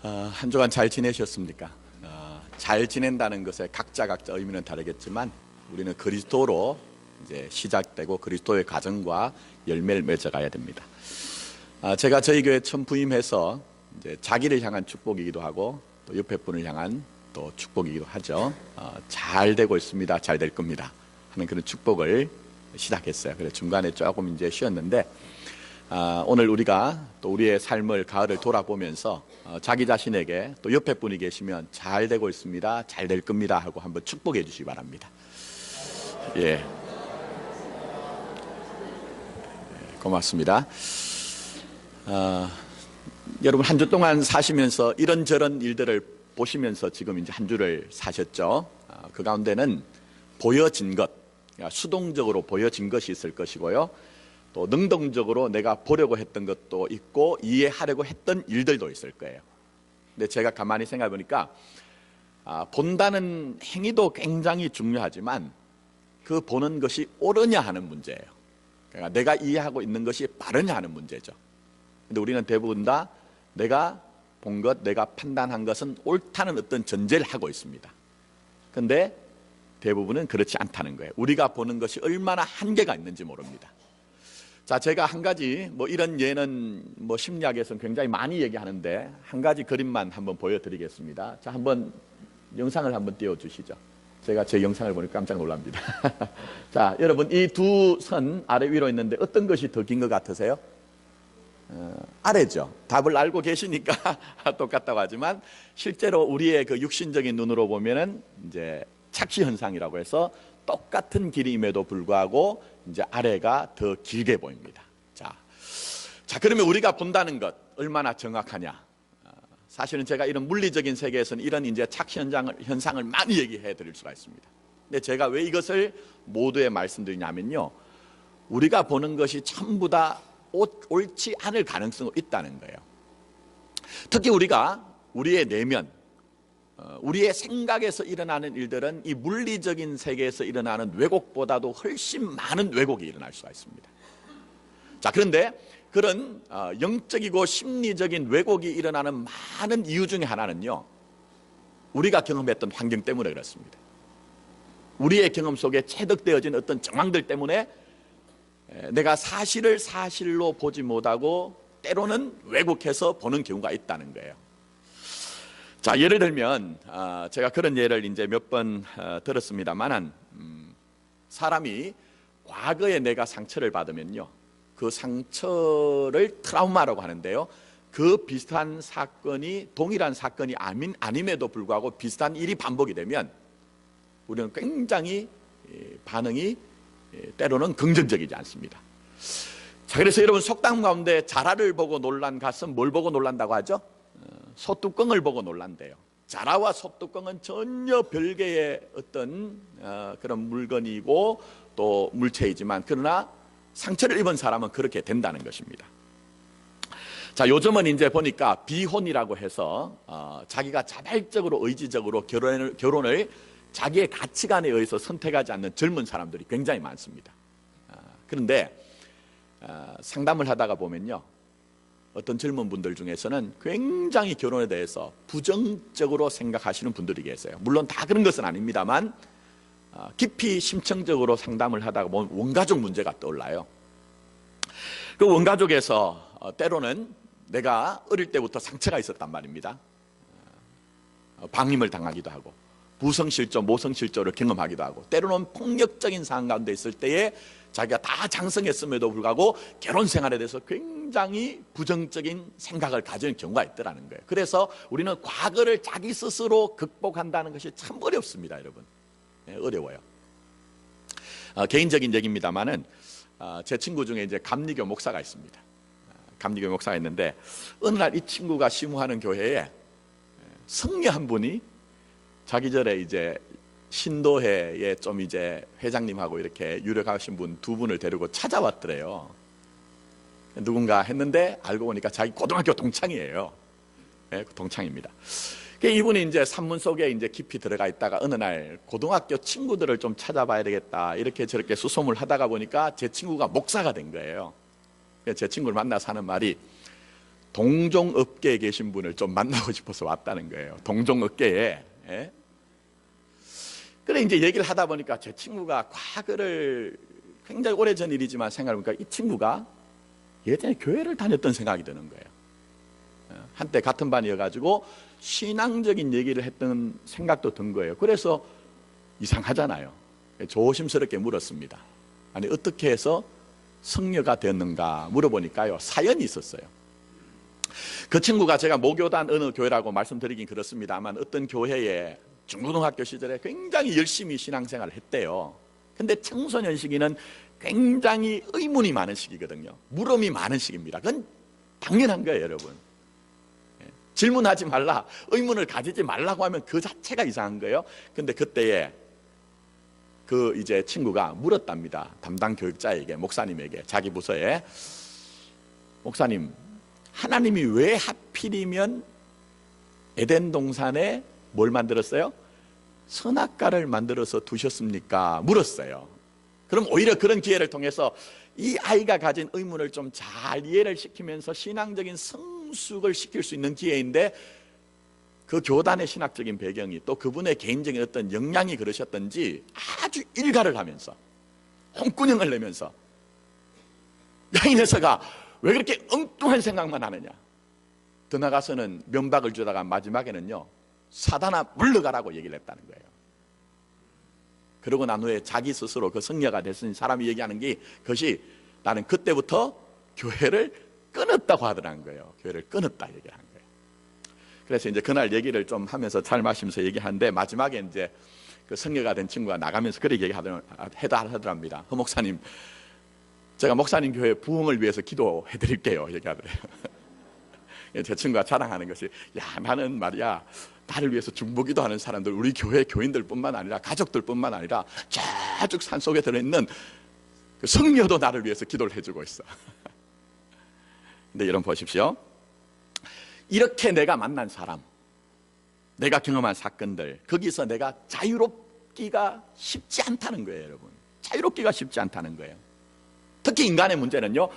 한 주간 잘 지내셨습니까? 잘 지낸다는 것에 각자 의미는 다르겠지만 우리는 그리스도로 이제 시작되고 그리스도의 가정과 열매를 맺어가야 됩니다. 제가 저희 교회 처음 부임해서 이제 자기를 향한 축복이기도 하고 또 옆에 분을 향한 또 축복이기도 하죠. 잘 되고 있습니다. 잘 될 겁니다. 하는 그런 축복을 시작했어요. 그래서 중간에 조금 이제 쉬었는데 오늘 우리가 또 우리의 삶을 가을을 돌아보면서 자기 자신에게 또 옆에 분이 계시면 잘 되고 있습니다. 잘 될 겁니다. 하고 한번 축복해 주시기 바랍니다. 예. 고맙습니다. 여러분 한 주 동안 사시면서 이런저런 일들을 보시면서 지금 이제 한 주를 사셨죠. 그 가운데는 보여진 것, 수동적으로 보여진 것이 있을 것이고요. 또 능동적으로 내가 보려고 했던 것도 있고 이해하려고 했던 일들도 있을 거예요. 근데 제가 가만히 생각해 보니까 본다는 행위도 굉장히 중요하지만 그 보는 것이 옳으냐 하는 문제예요. 그러니까 내가 이해하고 있는 것이 바르냐 하는 문제죠. 근데 우리는 대부분 다 내가 본 것, 내가 판단한 것은 옳다는 어떤 전제를 하고 있습니다. 근데 대부분은 그렇지 않다는 거예요. 우리가 보는 것이 얼마나 한계가 있는지 모릅니다. 자, 제가 한 가지 이런 예는 심리학에서는 굉장히 많이 얘기하는데 한 가지 그림만 한번 보여드리겠습니다. 자, 한번 영상을 한번 띄워주시죠. 제가 제 영상을 보니까 깜짝 놀랍니다. 자, 여러분 이 두 선 아래 위로 있는데 어떤 것이 더 긴 것 같으세요? 아래죠. 답을 알고 계시니까 똑같다고 하지만 실제로 우리의 그 육신적인 눈으로 보면은 이제 착시 현상이라고 해서 똑같은 길임에도 불구하고 이제 아래가 더 길게 보입니다. 자, 그러면 우리가 본다는 것 얼마나 정확하냐? 사실은 제가 이런 물리적인 세계에서는 이런 이제 착시 현상을 많이 얘기해 드릴 수가 있습니다. 근데 제가 왜 이것을 모두에 말씀드리냐면요, 우리가 보는 것이 전부 다 옳지 않을 가능성이 있다는 거예요. 특히 우리가 우리의 내면, 우리의 생각에서 일어나는 일들은 이 물리적인 세계에서 일어나는 왜곡보다도 훨씬 많은 왜곡이 일어날 수가 있습니다. 자, 그런데 그런 영적이고 심리적인 왜곡이 일어나는 많은 이유 중에 하나는요, 우리가 경험했던 환경 때문에 그렇습니다. 우리의 경험 속에 체득되어진 어떤 정황들 때문에 내가 사실을 사실로 보지 못하고 때로는 왜곡해서 보는 경우가 있다는 거예요. 자, 예를 들면 제가 그런 예를 이제 몇 번 들었습니다만은 사람이 과거에 내가 상처를 받으면요, 그 상처를 트라우마라고 하는데요, 그 비슷한 사건이 동일한 사건이 아님에도 불구하고 비슷한 일이 반복이 되면 우리는 굉장히 반응이 때로는 긍정적이지 않습니다. 자, 그래서 여러분 속담 가운데 자라를 보고 놀란 갓은 뭘 보고 놀란다고 하죠? 소뚜껑을 보고 놀란대요. 자라와 소뚜껑은 전혀 별개의 어떤 그런 물건이고 또 물체이지만 그러나 상처를 입은 사람은 그렇게 된다는 것입니다. 자, 요즘은 이제 보니까 비혼이라고 해서 자기가 자발적으로 의지적으로 결혼을 자기의 가치관에 의해서 선택하지 않는 젊은 사람들이 굉장히 많습니다. 그런데 상담을 하다가 보면요, 어떤 젊은 분들 중에서는 굉장히 결혼에 대해서 부정적으로 생각하시는 분들이 계세요. 물론 다 그런 것은 아닙니다만 깊이 심층적으로 상담을 하다가 보면 원가족 문제가 떠올라요. 그 원가족에서 때로는 내가 어릴 때부터 상처가 있었단 말입니다. 방임을 당하기도 하고 부성실조, 모성실조를 경험하기도 하고 때로는 폭력적인 상황 가운데 있을 때에 자기가 다 장성했음에도 불구하고 결혼 생활에 대해서 굉장히 부정적인 생각을 가지는 경우가 있더라는 거예요. 그래서 우리는 과거를 자기 스스로 극복한다는 것이 참 어렵습니다, 여러분. 네, 어려워요. 개인적인 얘기입니다만은 제 친구 중에 이제 감리교 목사가 있습니다. 감리교 목사가 있는데 어느 날 이 친구가 시무하는 교회에 성녀 한 분이 자기 전에 이제 신도회에 좀 이제 회장님하고 이렇게 유력하신 분 두 분을 데리고 찾아왔더래요. 누군가 했는데 알고 보니까 자기 고등학교 동창이에요. 네, 동창입니다. 이분이 이제 산문 속에 이제 깊이 들어가 있다가 어느 날 고등학교 친구들을 좀 찾아봐야 되겠다 이렇게 저렇게 수소문 하다가 보니까 제 친구가 목사가 된 거예요. 제 친구를 만나서 하는 말이 동종업계에 계신 분을 좀 만나고 싶어서 왔다는 거예요. 동종업계에. 예? 그래 이제 얘기를 하다 보니까 제 친구가 과거를 굉장히 오래전 일이지만 생각해보니까 이 친구가 예전에 교회를 다녔던 생각이 드는 거예요. 한때 같은 반이어가지고 신앙적인 얘기를 했던 생각도 든 거예요. 그래서 이상하잖아요. 조심스럽게 물었습니다. 아니 어떻게 해서 성녀가 됐는가 물어보니까요, 사연이 있었어요. 그 친구가 제가 모교단 어느 교회라고 말씀드리긴 그렇습니다만 어떤 교회에 중고등학교 시절에 굉장히 열심히 신앙생활을 했대요. 근데 청소년 시기는 굉장히 의문이 많은 시기거든요. 물음이 많은 시기입니다. 그건 당연한 거예요, 여러분. 질문하지 말라, 의문을 가지지 말라고 하면 그 자체가 이상한 거예요. 근데 그때에 그 이제 친구가 물었답니다. 담당 교육자에게, 목사님에게, 자기 부서에, 목사님, 하나님이 왜 하필이면 에덴 동산에 뭘 만들었어요? 선악과를 만들어서 두셨습니까? 물었어요. 그럼 오히려 그런 기회를 통해서 이 아이가 가진 의문을 좀 잘 이해를 시키면서 신앙적인 성숙을 시킬 수 있는 기회인데, 그 교단의 신학적인 배경이 또 그분의 개인적인 어떤 역량이 그러셨던지 아주 일가를 하면서 홍군형을 내면서, 야 이 녀석아 왜 그렇게 엉뚱한 생각만 하느냐, 더 나가서는 면박을 주다가 마지막에는요, 사단아 물러가라고 얘기를 했다는 거예요. 그러고 난 후에 자기 스스로 그 성녀가 됐으니 사람이 얘기하는 게 그것이, 나는 그때부터 교회를 끊었다고 하더라는 거예요. 교회를 끊었다 얘기를 한 거예요. 그래서 이제 그날 얘기를 좀 하면서 잘 마시면서 얘기하는데, 마지막에 이제 그 성녀가 된 친구가 나가면서 그렇게 얘기하더랍니다. 허 목사님, 제가 목사님 교회 부흥을 위해서 기도해 드릴게요 얘기하더래요. 제 친구가 자랑하는 것이, 야 나는 말이야, 나를 위해서 중보기도 하는 사람들, 우리 교회 교인들 뿐만 아니라 가족들 뿐만 아니라 저쪽 산속에 들어있는 그 성녀도 나를 위해서 기도를 해주고 있어. 근데 여러분 보십시오, 이렇게 내가 만난 사람, 내가 경험한 사건들, 거기서 내가 자유롭기가 쉽지 않다는 거예요. 여러분, 자유롭기가 쉽지 않다는 거예요. 특히 인간의 문제는요,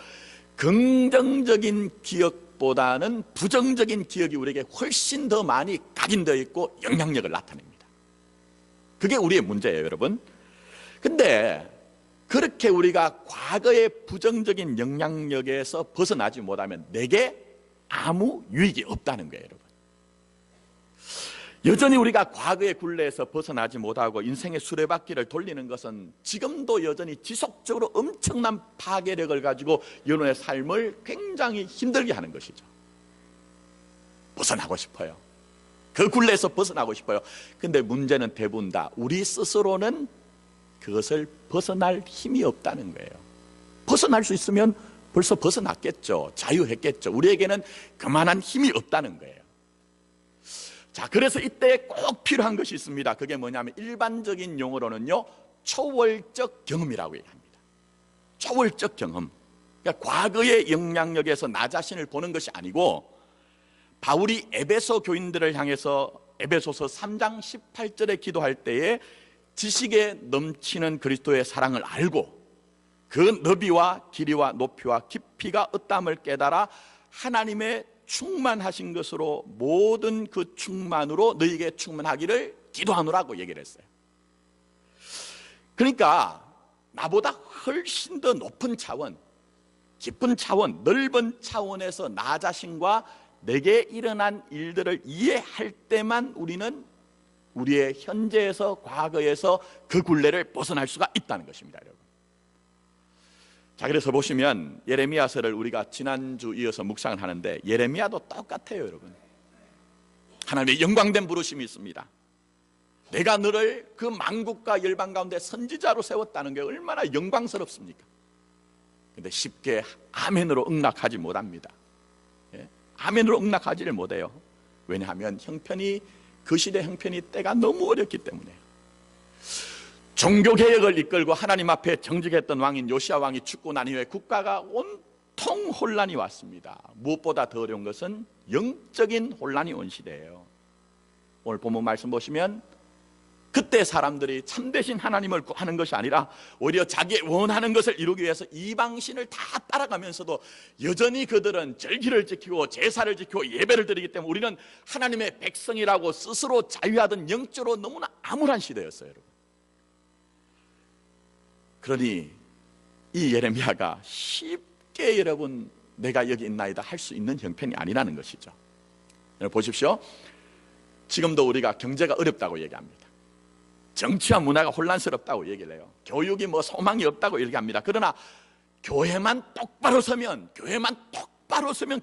긍정적인 기억보다는 부정적인 기억이 우리에게 훨씬 더 많이 각인되어 있고 영향력을 나타냅니다. 그게 우리의 문제예요, 여러분. 근데 그렇게 우리가 과거의 부정적인 영향력에서 벗어나지 못하면 내게 아무 유익이 없다는 거예요, 여러분. 여전히 우리가 과거의 굴레에서 벗어나지 못하고 인생의 수레바퀴를 돌리는 것은 지금도 여전히 지속적으로 엄청난 파괴력을 가지고 여러분의 삶을 굉장히 힘들게 하는 것이죠. 벗어나고 싶어요. 그 굴레에서 벗어나고 싶어요. 근데 문제는 대부분 다 우리 스스로는 그것을 벗어날 힘이 없다는 거예요. 벗어날 수 있으면 벌써 벗어났겠죠. 자유했겠죠. 우리에게는 그만한 힘이 없다는 거예요. 자, 그래서 이때 꼭 필요한 것이 있습니다. 그게 뭐냐면 일반적인 용어로는요, 초월적 경험이라고 얘기합니다. 초월적 경험. 그러니까 과거의 영향력에서 나 자신을 보는 것이 아니고, 바울이 에베소 교인들을 향해서 에베소서 3장 18절에 기도할 때에 지식에 넘치는 그리스도의 사랑을 알고 그 너비와 길이와 높이와 깊이가 어떠함을 깨달아 하나님의 충만하신 것으로 모든 그 충만으로 너희에게 충만하기를 기도하노라고 얘기를 했어요. 그러니까 나보다 훨씬 더 높은 차원, 깊은 차원, 넓은 차원에서 나 자신과 내게 일어난 일들을 이해할 때만 우리는 우리의 현재에서 과거에서 그 굴레를 벗어날 수가 있다는 것입니다, 여러분. 자, 그래서 보시면 예레미야서를 우리가 지난주 이어서 묵상을 하는데, 예레미야도 똑같아요, 여러분. 하나님의 영광된 부르심이 있습니다. 내가 너를 그 만국과 열방 가운데 선지자로 세웠다는 게 얼마나 영광스럽습니까? 근데 쉽게 아멘으로 응낙하지 못합니다. 예? 아멘으로 응낙하지를 못해요. 왜냐하면 형편이, 그 시대 형편이 때가 너무 어렵기 때문에. 종교개혁을 이끌고 하나님 앞에 정직했던 왕인 요시야 왕이 죽고 난 이후에 국가가 온통 혼란이 왔습니다. 무엇보다 더 어려운 것은 영적인 혼란이 온 시대예요. 오늘 본문 말씀 보시면 그때 사람들이 참되신 하나님을 구하는 것이 아니라 오히려 자기 원하는 것을 이루기 위해서 이방신을 다 따라가면서도 여전히 그들은 절기를 지키고 제사를 지키고 예배를 드리기 때문에 우리는 하나님의 백성이라고 스스로 자유하던 영적으로 너무나 암울한 시대였어요, 여러분. 그러니 이 예레미야가 쉽게 여러분 내가 여기 있나이다 할 수 있는 형편이 아니라는 것이죠. 여러분 보십시오. 지금도 우리가 경제가 어렵다고 얘기합니다. 정치와 문화가 혼란스럽다고 얘기를 해요. 교육이 뭐 소망이 없다고 얘기합니다. 그러나 교회만 똑바로 서면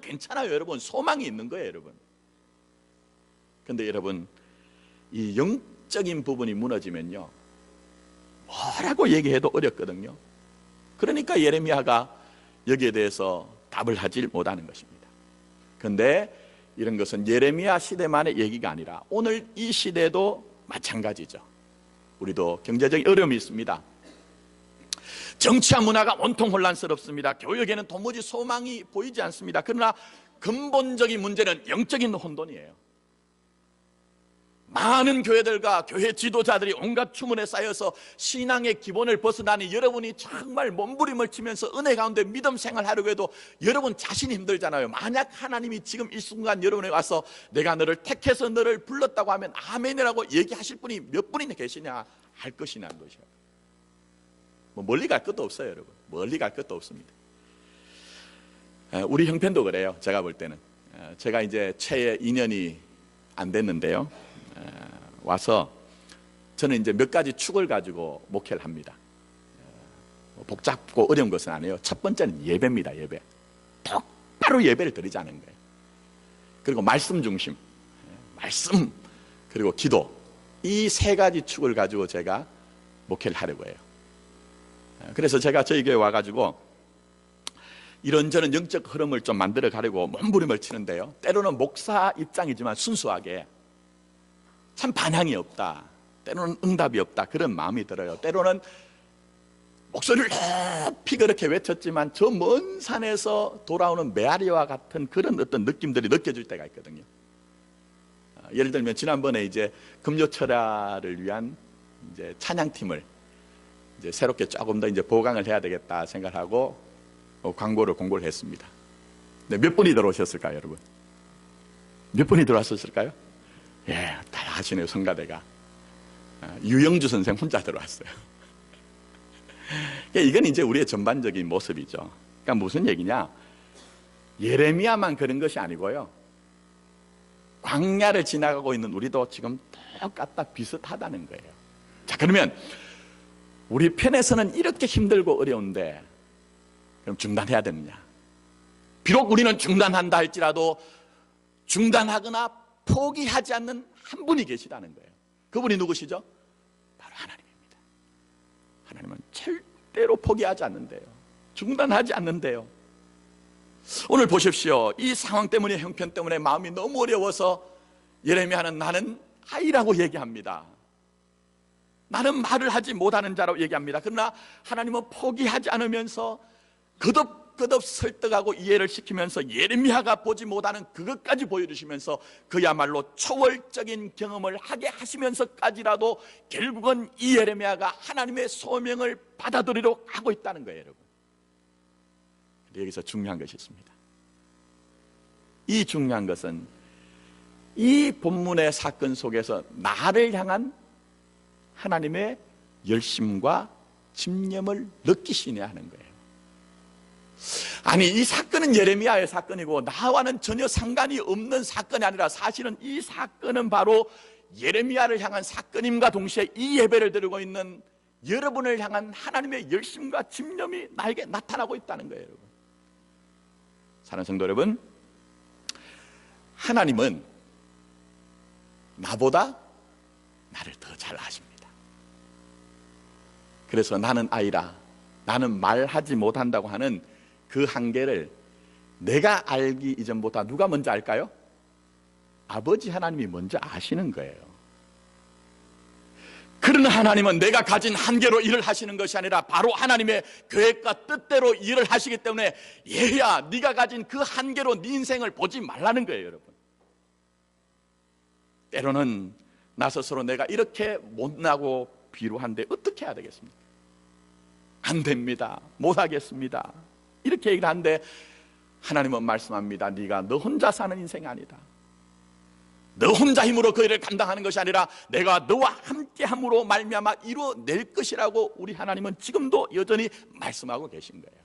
괜찮아요, 여러분. 소망이 있는 거예요, 여러분. 그런데 여러분, 이 영적인 부분이 무너지면요, 뭐라고 얘기해도 어렵거든요. 그러니까 예레미야가 여기에 대해서 답을 하질 못하는 것입니다. 그런데 이런 것은 예레미야 시대만의 얘기가 아니라 오늘 이 시대도 마찬가지죠. 우리도 경제적인 어려움이 있습니다. 정치와 문화가 온통 혼란스럽습니다. 교육에는 도무지 소망이 보이지 않습니다. 그러나 근본적인 문제는 영적인 혼돈이에요. 많은 교회들과 교회 지도자들이 온갖 추문에 쌓여서 신앙의 기본을 벗어나니 여러분이 정말 몸부림을 치면서 은혜 가운데 믿음 생활하려고 해도 여러분 자신이 힘들잖아요. 만약 하나님이 지금 이 순간 여러분에게 와서 내가 너를 택해서 너를 불렀다고 하면 아멘이라고 얘기하실 분이 몇 분이나 계시냐 할 것이냐 한 것이에요. 뭐 멀리 갈 것도 없어요, 여러분. 멀리 갈 것도 없습니다. 우리 형편도 그래요. 제가 볼 때는 제가 이제 채에 2년이 안 됐는데요. 와서 저는 이제 몇 가지 축을 가지고 목회를 합니다. 복잡고 어려운 것은 아니에요. 첫 번째는 예배입니다. 예배. 똑바로 예배를 드리자는 거예요. 그리고 말씀 중심, 말씀 그리고 기도, 이 세 가지 축을 가지고 제가 목회를 하려고 해요. 그래서 제가 저희 교회 와가지고 이런저런 영적 흐름을 좀 만들어 가려고 몸부림을 치는데요, 때로는 목사 입장이지만 순수하게 참 반향이 없다, 때로는 응답이 없다, 그런 마음이 들어요. 때로는 목소리를 높이 그렇게 외쳤지만 저 먼 산에서 돌아오는 메아리와 같은 그런 어떤 느낌들이 느껴질 때가 있거든요. 예를 들면 지난번에 이제 금요철야를 위한 이제 찬양팀을 이제 새롭게 조금 더 이제 보강을 해야 되겠다 생각하고 광고를 공고를 했습니다. 네, 몇 분이 들어오셨을까요, 여러분? 몇 분이 들어왔었을까요? 예, 다 아시네요, 성가대가. 유영주 선생 혼자 들어왔어요. 이건 이제 우리의 전반적인 모습이죠. 그러니까 무슨 얘기냐? 예레미야만 그런 것이 아니고요, 광야를 지나가고 있는 우리도 지금 똑같다 비슷하다는 거예요. 자, 그러면 우리 편에서는 이렇게 힘들고 어려운데 그럼 중단해야 되느냐? 비록 우리는 중단한다 할지라도 중단하거나 포기하지 않는 한 분이 계시다는 거예요. 그분이 누구시죠? 바로 하나님입니다. 하나님은 절대로 포기하지 않는데요, 중단하지 않는데요. 오늘 보십시오. 이 상황 때문에, 형편 때문에 마음이 너무 어려워서 예레미야는 나는 아이라고 얘기합니다. 나는 말을 하지 못하는 자라고 얘기합니다. 그러나 하나님은 포기하지 않으면서 거듭 설득하고 이해를 시키면서 예레미야가 보지 못하는 그것까지 보여주시면서 그야말로 초월적인 경험을 하게 하시면서까지라도 결국은 이 예레미야가 하나님의 소명을 받아들이려고 하고 있다는 거예요, 여러분. 근데 여기서 중요한 것이 있습니다. 이 중요한 것은 이 본문의 사건 속에서 나를 향한 하나님의 열심과 집념을 느끼시냐 하는 거예요. 아니, 이 사건은 예레미야의 사건이고 나와는 전혀 상관이 없는 사건이 아니라 사실은 이 사건은 바로 예레미야를 향한 사건임과 동시에 이 예배를 드리고 있는 여러분을 향한 하나님의 열심과 집념이 나에게 나타나고 있다는 거예요, 여러분. 사랑하는 성도 여러분, 하나님은 나보다 나를 더 잘 아십니다. 그래서 나는 아이라, 나는 말하지 못한다고 하는 그 한계를 내가 알기 이전보다 누가 먼저 알까요? 아버지 하나님이 먼저 아시는 거예요. 그러나 하나님은 내가 가진 한계로 일을 하시는 것이 아니라 바로 하나님의 계획과 뜻대로 일을 하시기 때문에 얘야, 네가 가진 그 한계로 네 인생을 보지 말라는 거예요, 여러분. 때로는 나 스스로 내가 이렇게 못나고 비루한데 어떻게 해야 되겠습니까? 안 됩니다. 못하겠습니다. 이렇게 얘기를 하는데 하나님은 말씀합니다. 네가 너 혼자 사는 인생이 아니다. 너 혼자 힘으로 그 일을 감당하는 것이 아니라 내가 너와 함께함으로 말미암아 이루어낼 것이라고 우리 하나님은 지금도 여전히 말씀하고 계신 거예요.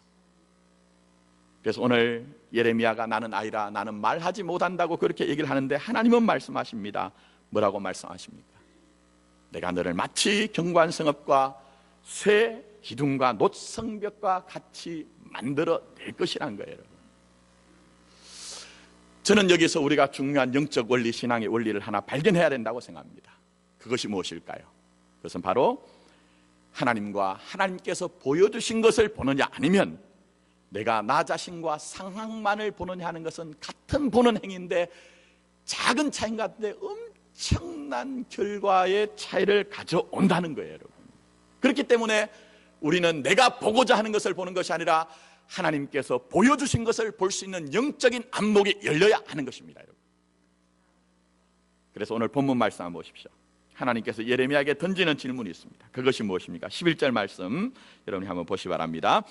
그래서 오늘 예레미야가 나는 아이라 나는 말하지 못한다고 그렇게 얘기를 하는데 하나님은 말씀하십니다. 뭐라고 말씀하십니까? 내가 너를 마치 견고한 성읍과 쇠 기둥과 놋성벽과 같이 만들어 낼 것이란 거예요. 여러분, 저는 여기서 우리가 중요한 영적 원리, 신앙의 원리를 하나 발견해야 된다고 생각합니다. 그것이 무엇일까요? 그것은 바로 하나님과 하나님께서 보여주신 것을 보느냐, 아니면 내가 나 자신과 상황만을 보느냐 하는 것은 같은 보는 행위인데 작은 차이인 것 같은데 엄청난 결과의 차이를 가져온다는 거예요. 여러분, 그렇기 때문에 우리는 내가 보고자 하는 것을 보는 것이 아니라 하나님께서 보여주신 것을 볼 수 있는 영적인 안목이 열려야 하는 것입니다. 여러분, 그래서 오늘 본문 말씀 한번 보십시오. 하나님께서 예레미야에게 던지는 질문이 있습니다. 그것이 무엇입니까? 11절 말씀 여러분이 한번 보시기 바랍니다.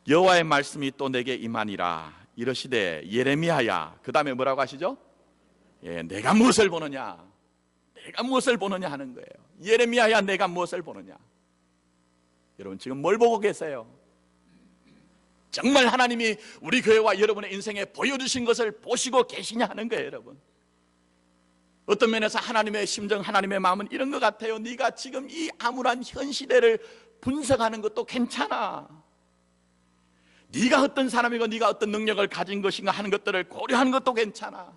여호와의 말씀이 또 내게 임하니라. 이러시되 예레미야야. 그 다음에 뭐라고 하시죠? 내가 무엇을 보느냐, 내가 무엇을 보느냐 하는 거예요. 예레미야야, 내가 무엇을 보느냐. 여러분, 지금 뭘 보고 계세요? 정말 하나님이 우리 교회와 여러분의 인생에 보여주신 것을 보시고 계시냐 하는 거예요. 여러분, 어떤 면에서 하나님의 심정, 하나님의 마음은 이런 것 같아요. 네가 지금 이 암울한 현 시대를 분석하는 것도 괜찮아. 네가 어떤 사람이고 네가 어떤 능력을 가진 것인가 하는 것들을 고려하는 것도 괜찮아.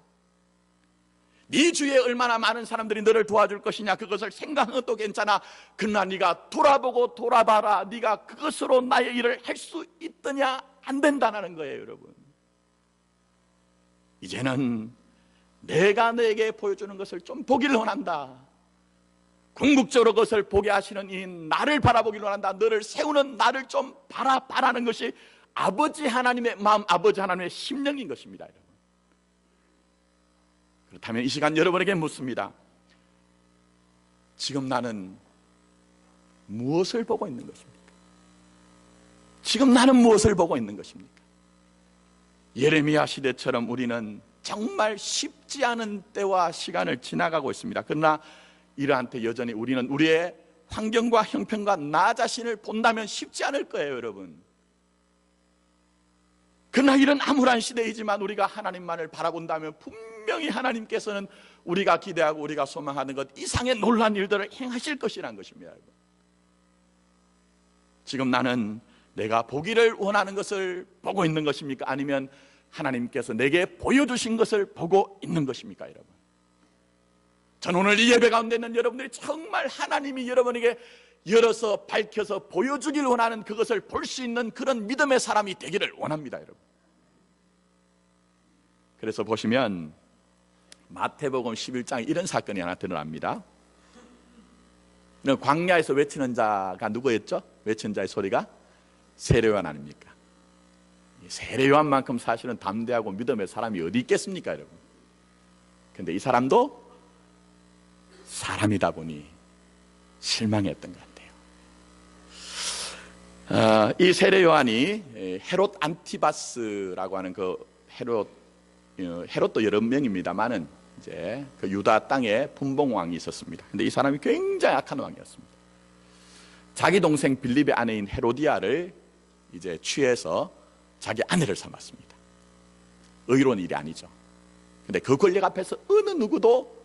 네 주위에 얼마나 많은 사람들이 너를 도와줄 것이냐, 그것을 생각하는 것도 괜찮아. 그러나 네가 돌아보고 돌아봐라. 네가 그것으로 나의 일을 할 수 있더냐, 안 된다는 거예요. 여러분, 이제는 내가 너에게 보여주는 것을 좀 보기를 원한다. 궁극적으로 그것을 보게 하시는 이 나를 바라보기를 원한다. 너를 세우는 나를 좀 바라는 것이 아버지 하나님의 마음, 아버지 하나님의 심령인 것입니다. 여러분, 그렇다면 이 시간 여러분에게 묻습니다. 지금 나는 무엇을 보고 있는 것입니까? 지금 나는 무엇을 보고 있는 것입니까? 예레미야 시대처럼 우리는 정말 쉽지 않은 때와 시간을 지나가고 있습니다. 그러나 이러한 때 여전히 우리는 우리의 환경과 형편과 나 자신을 본다면 쉽지 않을 거예요. 여러분, 그러나 이런 암울한 시대이지만 우리가 하나님만을 바라본다면 분명히 하나님께서는 우리가 기대하고 우리가 소망하는 것 이상의 놀라운 일들을 행하실 것이라는 것입니다. 여러분, 지금 나는 내가 보기를 원하는 것을 보고 있는 것입니까? 아니면 하나님께서 내게 보여주신 것을 보고 있는 것입니까? 여러분, 저는 오늘 이 예배 가운데 있는 여러분들이 정말 하나님이 여러분에게 열어서 밝혀서 보여주길 원하는 그것을 볼 수 있는 그런 믿음의 사람이 되기를 원합니다. 여러분, 그래서 보시면 마태복음 11장에 이런 사건이 하나 드러납니다. 광야에서 외치는 자가 누구였죠? 외치는 자의 소리가 세례요한 아닙니까? 세례요한만큼 사실은 담대하고 믿음의 사람이 어디 있겠습니까, 여러분? 근데 이 사람도 사람이다 보니 실망했던 것 같아요. 이 세례요한이 헤롯 안티바스라고 하는 그 헤롯도 여러 명입니다만은 이제 그 유다 땅에 분봉왕이 있었습니다. 근데 이 사람이 굉장히 악한 왕이었습니다. 자기 동생 빌립의 아내인 헤로디아를 이제 취해서 자기 아내를 삼았습니다. 의로운 일이 아니죠. 근데 그 권력 앞에서 어느 누구도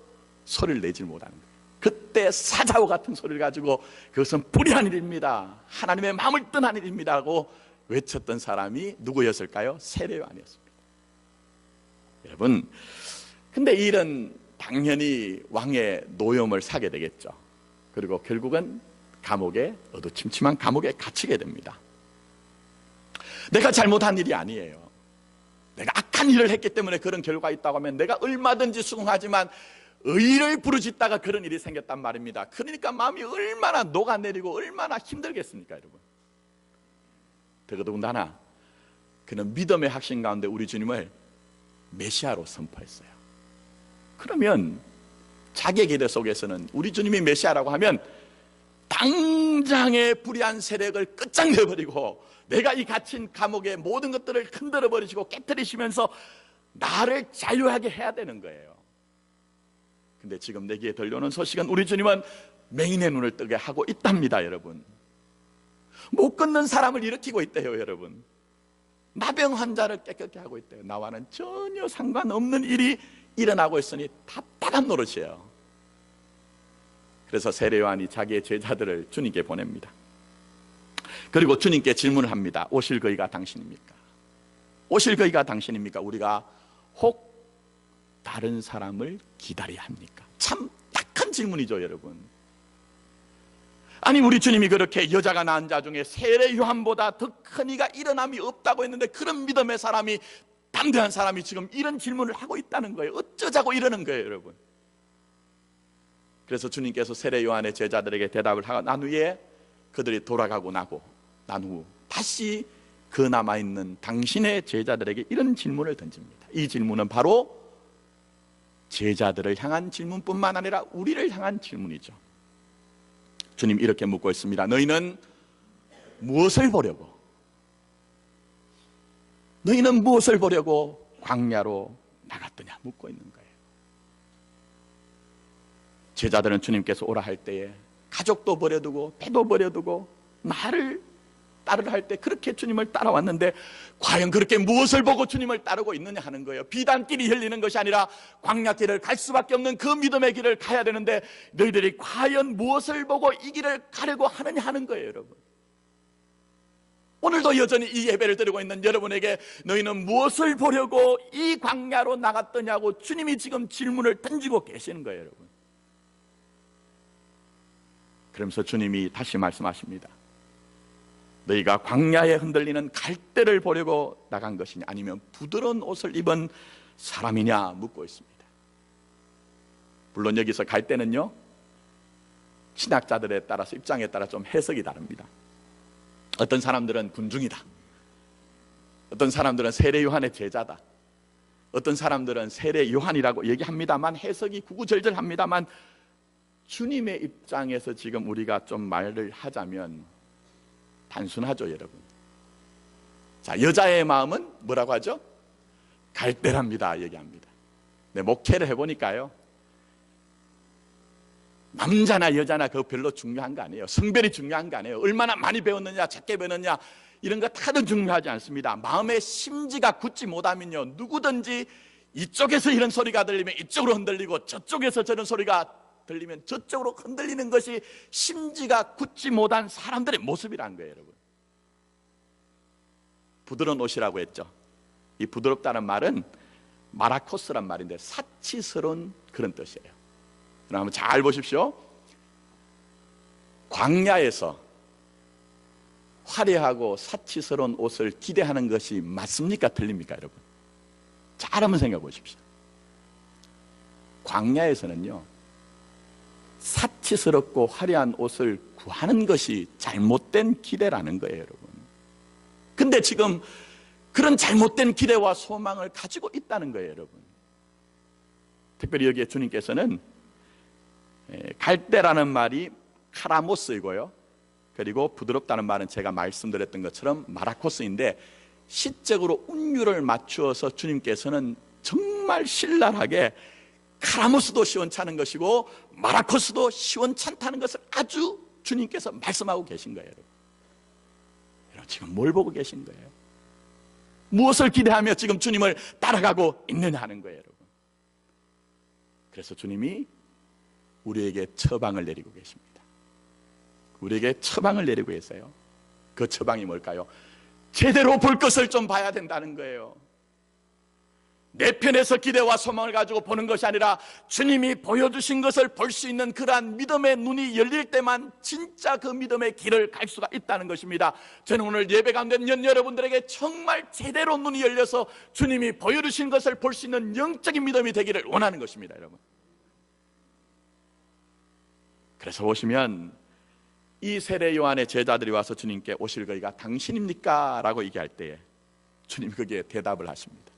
소리를 내지 못하는 거예요. 그때 사자와 같은 소리를 가지고 그것은 불의한 일입니다, 하나님의 마음을 떠난 일입니다 하고 외쳤던 사람이 누구였을까요? 세례요한이었습니다. 여러분, 근데 이 일은 당연히 왕의 노염을 사게 되겠죠. 그리고 결국은 감옥에, 어두침침한 감옥에 갇히게 됩니다. 내가 잘못한 일이 아니에요. 내가 악한 일을 했기 때문에 그런 결과가 있다고 하면 내가 얼마든지 수긍하지만 의를 부르짖다가 그런 일이 생겼단 말입니다. 그러니까 마음이 얼마나 녹아내리고 얼마나 힘들겠습니까, 여러분? 더더군다나 그는 믿음의 확신 가운데 우리 주님을 메시아로 선포했어요. 그러면 자기의 기대 속에서는 우리 주님이 메시아라고 하면 당장의 불의한 세력을 끝장내버리고 내가 이 갇힌 감옥의 모든 것들을 흔들어 버리시고 깨뜨리시면서 나를 자유하게 해야 되는 거예요. 근데 지금 내게 들려오는 소식은 우리 주님은 맹인의 눈을 뜨게 하고 있답니다. 여러분, 못 걷는 사람을 일으키고 있대요. 여러분, 나병 환자를 깨끗게 하고 있대요. 나와는 전혀 상관없는 일이 일어나고 있으니 답답한 노릇이에요. 그래서 세례 요한이 자기의 제자들을 주님께 보냅니다. 그리고 주님께 질문을 합니다. 오실 거이가 당신입니까? 오실 거이가 당신입니까? 우리가 혹 다른 사람을 기다려야 합니까? 참 딱한 질문이죠. 여러분, 아니 우리 주님이 그렇게 여자가 낳은 자 중에 세례 요한보다 더 큰 이가 일어남이 없다고 했는데 그런 믿음의 사람이, 담대한 사람이 지금 이런 질문을 하고 있다는 거예요. 어쩌자고 이러는 거예요. 여러분, 그래서 주님께서 세례 요한의 제자들에게 대답을 하고 난 후에 그들이 돌아가고 난 후 다시 그 남아있는 당신의 제자들에게 이런 질문을 던집니다. 이 질문은 바로 제자들을 향한 질문뿐만 아니라 우리를 향한 질문이죠. 주님 이렇게 묻고 있습니다. 너희는 무엇을 보려고? 너희는 무엇을 보려고 광야로 나갔더냐? 묻고 있는 거예요. 제자들은 주님께서 오라 할 때에 가족도 버려두고 배도 버려두고 나를 따르라 할 때 그렇게 주님을 따라왔는데 과연 그렇게 무엇을 보고 주님을 따르고 있느냐 하는 거예요. 비단길이 열리는 것이 아니라 광야길을 갈 수밖에 없는 그 믿음의 길을 가야 되는데 너희들이 과연 무엇을 보고 이 길을 가려고 하느냐 하는 거예요. 여러분, 오늘도 여전히 이 예배를 드리고 있는 여러분에게 너희는 무엇을 보려고 이 광야로 나갔더냐고 주님이 지금 질문을 던지고 계시는 거예요. 여러분, 그러면서 주님이 다시 말씀하십니다. 너희가 광야에 흔들리는 갈대를 보려고 나간 것이냐 아니면 부드러운 옷을 입은 사람이냐 묻고 있습니다. 물론 여기서 갈대는요, 신학자들에 따라서 입장에 따라 좀 해석이 다릅니다. 어떤 사람들은 군중이다, 어떤 사람들은 세례 요한의 제자다, 어떤 사람들은 세례 요한이라고 얘기합니다만 해석이 구구절절합니다만 주님의 입장에서 지금 우리가 좀 말을 하자면 단순하죠. 여러분, 자, 여자의 마음은 뭐라고 하죠? 갈대랍니다 얘기합니다. 네, 목회를 해보니까요, 남자나 여자나 그거 별로 중요한 거 아니에요. 성별이 중요한 거 아니에요. 얼마나 많이 배웠느냐 작게 배웠느냐 이런 거 다도 중요하지 않습니다. 마음의 심지가 굳지 못하면요, 누구든지 이쪽에서 이런 소리가 들리면 이쪽으로 흔들리고 저쪽에서 저런 소리가 들리면 저쪽으로 흔들리는 것이 심지가 굳지 못한 사람들의 모습이라는 거예요. 여러분, 부드러운 옷이라고 했죠. 이 부드럽다는 말은 마라코스란 말인데 사치스러운 그런 뜻이에요. 그럼 한번 잘 보십시오. 광야에서 화려하고 사치스러운 옷을 기대하는 것이 맞습니까? 틀립니까? 여러분, 잘 한번 생각해 보십시오. 광야에서는요, 사치스럽고 화려한 옷을 구하는 것이 잘못된 기대라는 거예요. 여러분, 근데 지금 그런 잘못된 기대와 소망을 가지고 있다는 거예요. 여러분, 특별히 여기에 주님께서는 갈대라는 말이 카라모스이고요, 그리고 부드럽다는 말은 제가 말씀드렸던 것처럼 마라코스인데 시적으로 운율을 맞추어서 주님께서는 정말 신랄하게 카라모스도 시원찮은 것이고 마라코스도 시원찮다는 것을 아주 주님께서 말씀하고 계신 거예요. 여러분, 지금 뭘 보고 계신 거예요? 무엇을 기대하며 지금 주님을 따라가고 있느냐 하는 거예요. 여러분, 그래서 주님이 우리에게 처방을 내리고 계십니다. 우리에게 처방을 내리고 계세요. 그 처방이 뭘까요? 제대로 볼 것을 좀 봐야 된다는 거예요. 내 편에서 기대와 소망을 가지고 보는 것이 아니라 주님이 보여주신 것을 볼 수 있는 그러한 믿음의 눈이 열릴 때만 진짜 그 믿음의 길을 갈 수가 있다는 것입니다. 저는 오늘 예배 가운데 있는 여러분들에게 정말 제대로 눈이 열려서 주님이 보여주신 것을 볼 수 있는 영적인 믿음이 되기를 원하는 것입니다. 여러분, 그래서 보시면 이 세례 요한의 제자들이 와서 주님께 오실 거이가 당신입니까? 라고 얘기할 때에 주님이 거기에 대답을 하십니다.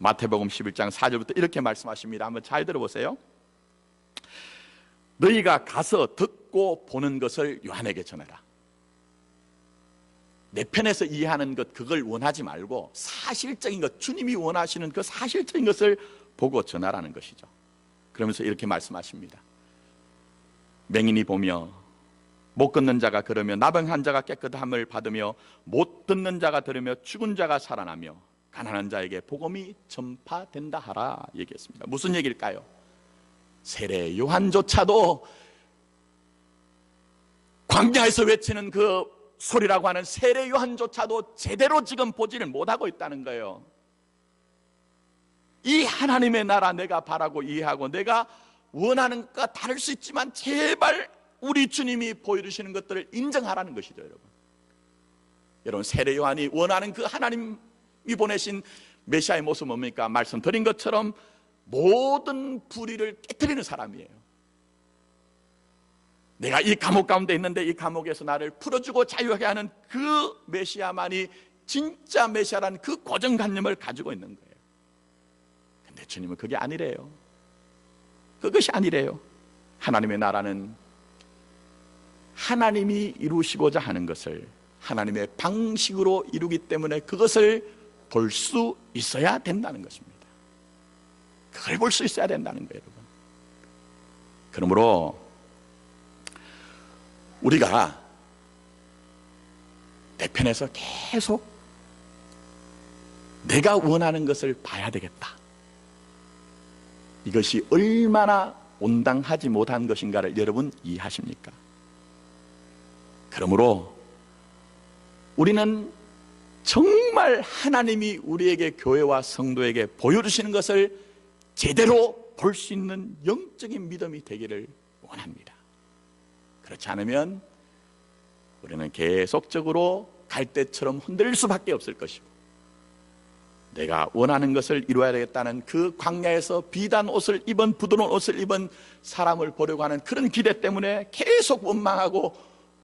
마태복음 11장 4절부터 이렇게 말씀하십니다. 한번 잘 들어보세요. 너희가 가서 듣고 보는 것을 요한에게 전해라. 내 편에서 이해하는 것, 그걸 원하지 말고 사실적인 것, 주님이 원하시는 그 사실적인 것을 보고 전하라는 것이죠. 그러면서 이렇게 말씀하십니다. 맹인이 보며 못 걷는 자가 걸으며 나병한 자가 깨끗함을 받으며 못 듣는 자가 들으며 죽은 자가 살아나며 가난한 자에게 복음이 전파된다 하라 얘기했습니다. 무슨 얘기일까요? 세례 요한조차도 광야에서 외치는 그 소리라고 하는 세례 요한조차도 제대로 지금 보지를 못하고 있다는 거예요. 이 하나님의 나라 내가 바라고 이해하고 내가 원하는 것과 다를 수 있지만 제발 우리 주님이 보여주시는 것들을 인정하라는 것이죠. 여러분 세례 요한이 원하는 그 하나님이 보내신 메시아의 모습은 뭡니까? 말씀드린 것처럼 모든 불의를 깨뜨리는 사람이에요. 내가 이 감옥 가운데 있는데 이 감옥에서 나를 풀어주고 자유하게 하는 그 메시아만이 진짜 메시아라는 그 고정관념을 가지고 있는 거예요. 근데 주님은 그게 아니래요. 그것이 아니래요. 하나님의 나라는 하나님이 이루시고자 하는 것을 하나님의 방식으로 이루기 때문에 그것을 볼 수 있어야 된다는 것입니다. 그걸 볼 수 있어야 된다는 거예요, 여러분. 그러므로 우리가 내 편에서 계속 내가 원하는 것을 봐야 되겠다. 이것이 얼마나 온당하지 못한 것인가를 여러분 이해하십니까? 그러므로 우리는 정말 하나님이 우리에게 교회와 성도에게 보여주시는 것을 제대로 볼 수 있는 영적인 믿음이 되기를 원합니다. 그렇지 않으면 우리는 계속적으로 갈대처럼 흔들릴 수밖에 없을 것이고 내가 원하는 것을 이루어야 되겠다는 그 광야에서 비단 옷을 입은 부드러운 옷을 입은 사람을 보려고 하는 그런 기대 때문에 계속 원망하고